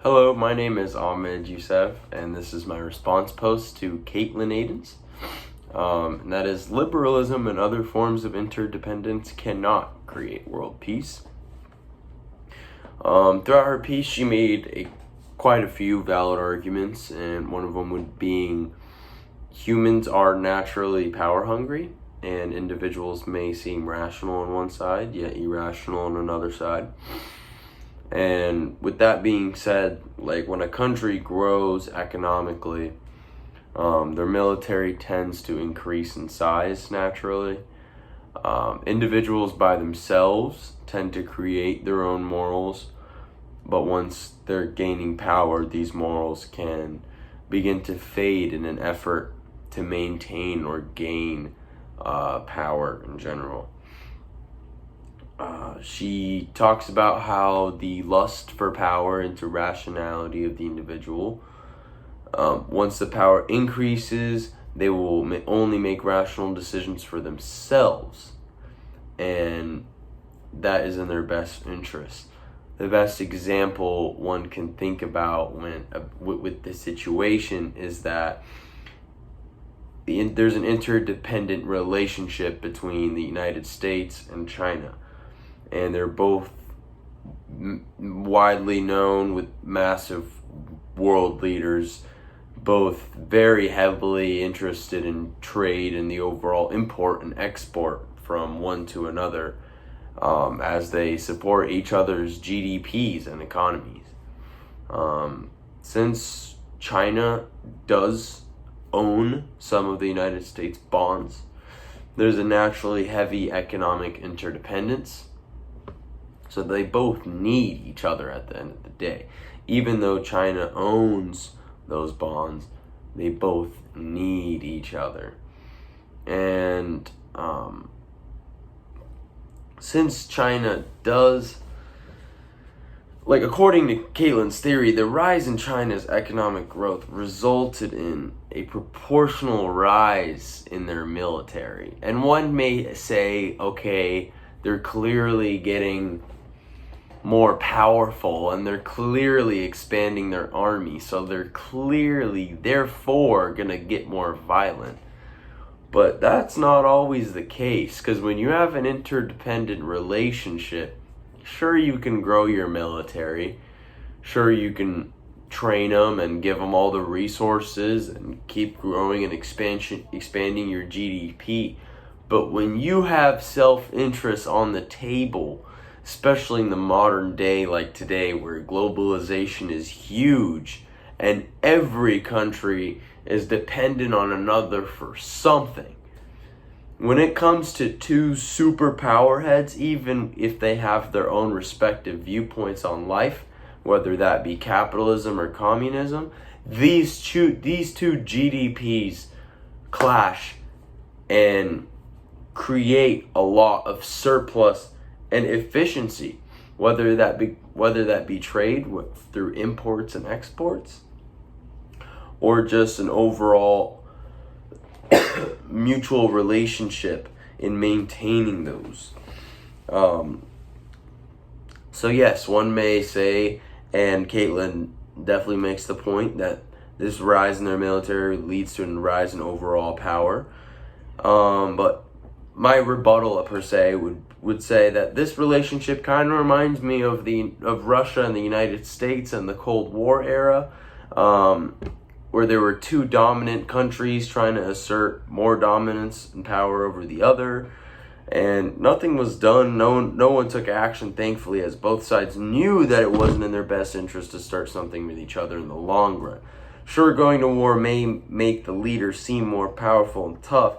Hello, my name is Ahmed Youssef, and this is my response post to Caitlin Adens. And that is, liberalism and other forms of interdependence cannot create world peace. Throughout her piece, she made quite a few valid arguments, and one of them would being humans are naturally power hungry, and individuals may seem rational on one side, yet irrational on another side. And with that being said, like when a country grows economically, their military tends to increase in size naturally. Individuals by themselves tend to create their own morals, but once they're gaining power, these morals can begin to fade in an effort to maintain or gain power in general. She talks about how the lust for power into rationality of the individual. Once the power increases, they will only make rational decisions for themselves, and that is in their best interest. The best example one can think about when with this situation is that there's an interdependent relationship between the United States and China. And they're both widely known with massive world leaders, both very heavily interested in trade and the overall import and export from one to another, as they support each other's GDPs and economies. Since China does own some of the United States bonds, there's a naturally heavy economic interdependence. So they both need each other at the end of the day. Even though China owns those bonds, they both need each other. And since China does, according to Caitlin's theory, the rise in China's economic growth resulted in a proportional rise in their military. And one may say, okay, they're clearly getting more powerful and they're clearly expanding their army, so they're clearly therefore gonna get more violent. But that's not always the case, because when you have an interdependent relationship, sure, you can grow your military, sure, you can train them and give them all the resources and keep growing and expanding your GDP. But when you have self-interest on the table, especially in the modern day like today, where globalization is huge and every country is dependent on another for something. When it comes to two superpower heads, even if they have their own respective viewpoints on life, whether that be capitalism or communism, these two GDPs clash and create a lot of surplus and efficiency, whether that be trade through imports and exports, or just an overall mutual relationship in maintaining those. So yes, one may say, and Caitlin definitely makes the point, that this rise in their military leads to a rise in overall power. But my rebuttal per se would say that this relationship kind of reminds me of Russia and the United States and the Cold War era, where there were two dominant countries trying to assert more dominance and power over the other, and nothing was done. No one took action, thankfully, as both sides knew that it wasn't in their best interest to start something with each other in the long run. Sure, going to war may make the leader seem more powerful and tough.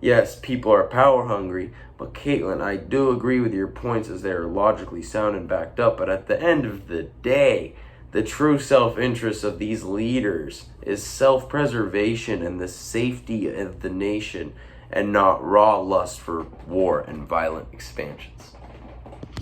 Yes, people are power hungry, but Caitlin, I do agree with your points as they are logically sound and backed up, but at the end of the day, the true self-interest of these leaders is self-preservation and the safety of the nation, and not raw lust for war and violent expansions.